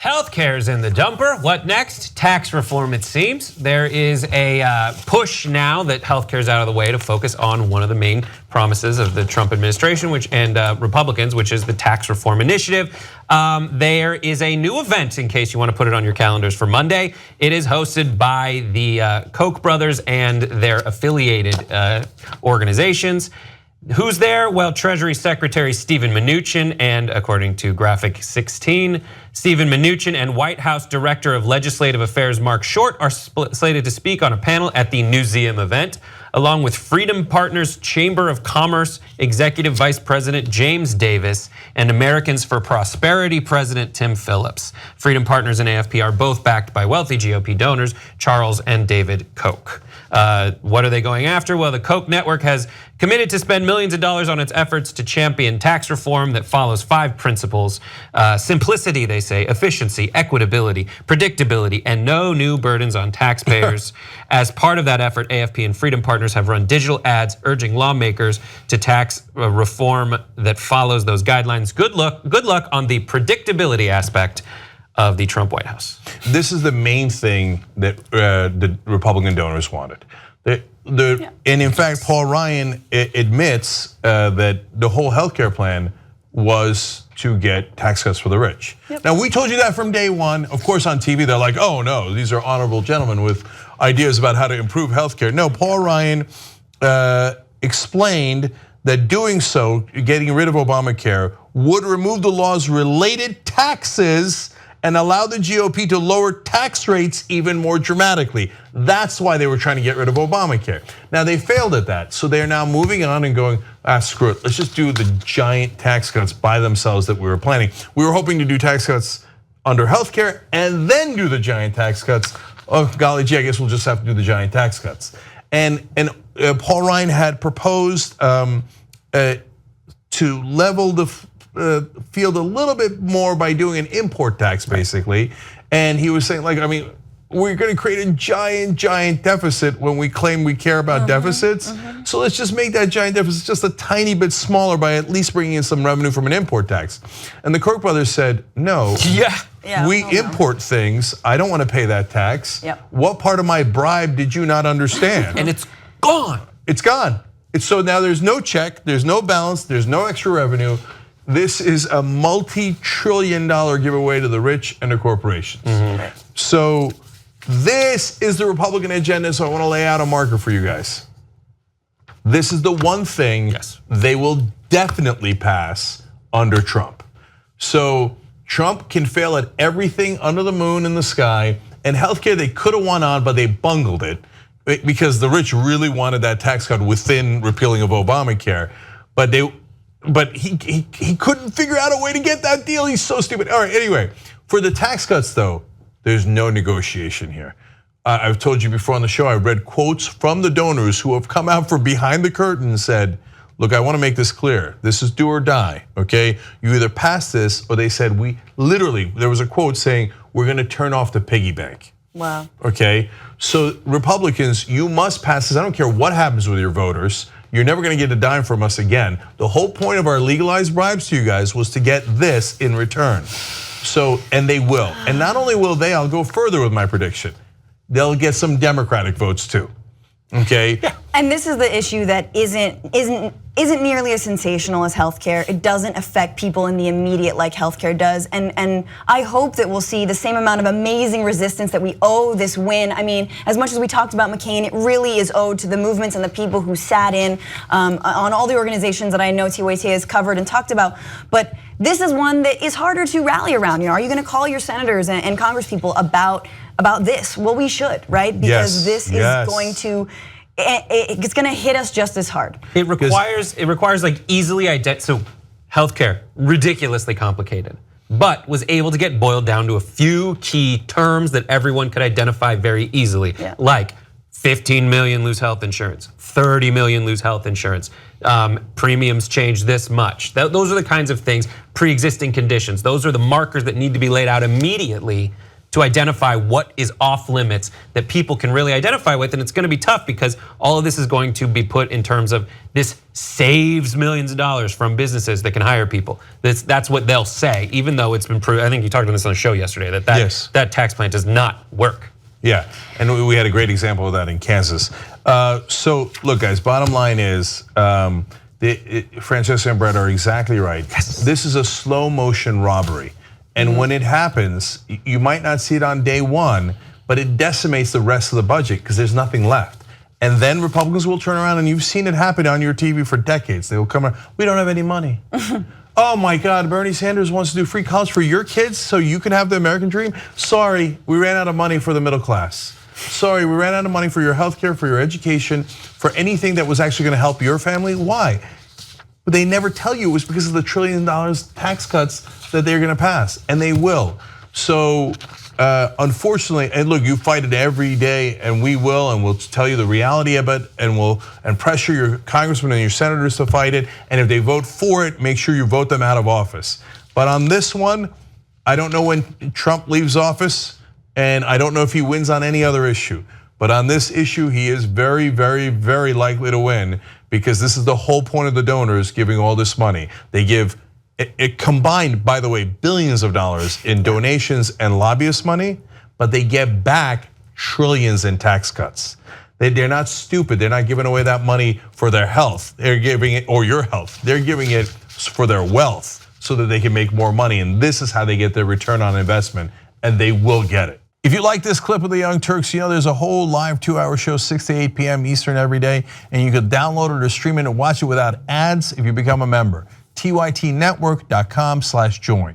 Healthcare's in the dumper. What next? Tax reform, it seems. There is a push now that healthcare's out of the way to focus on one of the main promises of the Trump administration and Republicans, which is the tax reform initiative. There is a new event, in case you want to put it on your calendars for Monday. It is hosted by the Koch brothers and their affiliated organizations. Who's there? Well, Treasury Secretary Steven Mnuchin and, according to Graphic 16, Steven Mnuchin and White House Director of Legislative Affairs Marc Short are slated to speak on a panel at the Newseum event, along with Freedom Partners Chamber of Commerce Executive Vice President James Davis and Americans for Prosperity President Tim Phillips. Freedom Partners and AFP are both backed by wealthy GOP donors, Charles and David Koch. What are they going after? Well, the Koch network has committed to spend millions of dollars on its efforts to champion tax reform that follows 5 principles. Simplicity, they say, efficiency, equitability, predictability, and no new burdens on taxpayers. As part of that effort, AFP and Freedom Partners have run digital ads urging lawmakers to tax reform that follows those guidelines. Good luck on the predictability aspect of the Trump White House. This is the main thing that the Republican donors wanted. And in fact, Paul Ryan admits that the whole healthcare plan was to get tax cuts for the rich. Now, we told you that from day one. Of course, on TV, they're like, oh no, these are honorable gentlemen with ideas about how to improve healthcare. No, Paul Ryan explained that doing so, getting rid of Obamacare, would remove the law's related taxes and allow the GOP to lower tax rates even more dramatically. That's why they were trying to get rid of Obamacare. Now, they failed at that, so they're now moving on and going, screw it, let's just do the giant tax cuts by themselves that we were planning. We were hoping to do tax cuts under healthcare and then do the giant tax cuts. Oh, golly gee, I guess we'll just have to do the giant tax cuts. And Paul Ryan had proposed to level the field a little bit more by doing an import tax, basically. And he was saying, like, I mean, we're going to create a giant deficit when we claim we care about deficits. So let's just make that giant deficit just a tiny bit smaller by at least bringing in some revenue from an import tax. And the Koch brothers said, no, we import things. I don't want to pay that tax. What part of my bribe did you not understand? And it's gone. It's gone. So now there's no check, there's no balance, there's no extra revenue. This is a multi-trillion-dollar giveaway to the rich and the corporations. So this is the Republican agenda, so I want to lay out a marker for you guys. This is the one thing they will definitely pass under Trump. So Trump can fail at everything under the moon and the sky, and healthcare they could have won on, but they bungled it because the rich really wanted that tax cut within repealing of Obamacare, but he couldn't figure out a way to get that deal. He's so stupid. All right, anyway, for the tax cuts though, there's no negotiation here. I've told you before on the show, I read quotes from the donors who have come out from behind the curtain and said, look, I want to make this clear. This is do or die, okay? You either pass this, or they said, there was a quote saying, we're going to turn off the piggy bank. Wow. Okay, so Republicans, you must pass this. I don't care what happens with your voters. You're never gonna get a dime from us again. The whole point of our legalized bribes to you guys was to get this in return. So, and they will. And not only will they, I'll go further with my prediction. They'll get some Democratic votes too, okay? And this is the issue that isn't nearly as sensational as healthcare. It doesn't affect people in the immediate like healthcare does. And I hope that we'll see the same amount of amazing resistance that we owe this win. I mean, as much as we talked about McCain, it really is owed to the movements and the people who sat in on all the organizations that I know TYT has covered and talked about. But this is one that is harder to rally around. You know, are you going to call your senators and congresspeople about this? Well, we should, right? Because this is going to. It's going to hit us just as hard. It requires like easily so healthcare, ridiculously complicated, but was able to get boiled down to a few key terms that everyone could identify very easily, like 15 million lose health insurance, 30 million lose health insurance, premiums change this much. Those are the kinds of things, pre-existing conditions. Those are the markers that need to be laid out immediately to identify what is off limits that people can really identify with. And it's going to be tough because all of this is going to be put in terms of this saves millions of dollars from businesses that can hire people. That's what they'll say, even though it's been proven. I think you talked about this on the show yesterday, that tax plan does not work. Yeah, and we had a great example of that in Kansas. So look, guys, bottom line is, Francesca and Brett are exactly right. Yes. This is a slow motion robbery. And when it happens, you might not see it on day one, but it decimates the rest of the budget because there's nothing left. And then Republicans will turn around, and you've seen it happen on your TV for decades. They will come around, we don't have any money. Oh my God, Bernie Sanders wants to do free college for your kids so you can have the American dream? Sorry, we ran out of money for the middle class. Sorry, we ran out of money for your healthcare, for your education, for anything that was actually gonna help your family. Why? But they never tell you it was because of the $1 trillion tax cuts that they're gonna pass, and they will. So unfortunately, and look, you fight it every day, and we will, and we'll tell you the reality of it, and pressure your congressmen and your senators to fight it. And if they vote for it, make sure you vote them out of office. But on this one, I don't know when Trump leaves office, and I don't know if he wins on any other issue. But on this issue, he is very, very, very likely to win, because this is the whole point of the donors giving all this money. They give it combined, by the way, billions of dollars in donations and lobbyist money, but they get back trillions in tax cuts. They're not stupid. They're not giving away that money for their health. They're giving it, or your health. They're giving it for their wealth so that they can make more money. And this is how they get their return on investment, and they will get it. If you like this clip of the Young Turks, you know there's a whole live 2-hour show, 6 to 8 p.m. Eastern every day, and you can download it or stream it and watch it without ads if you become a member. tytnetwork.com/join.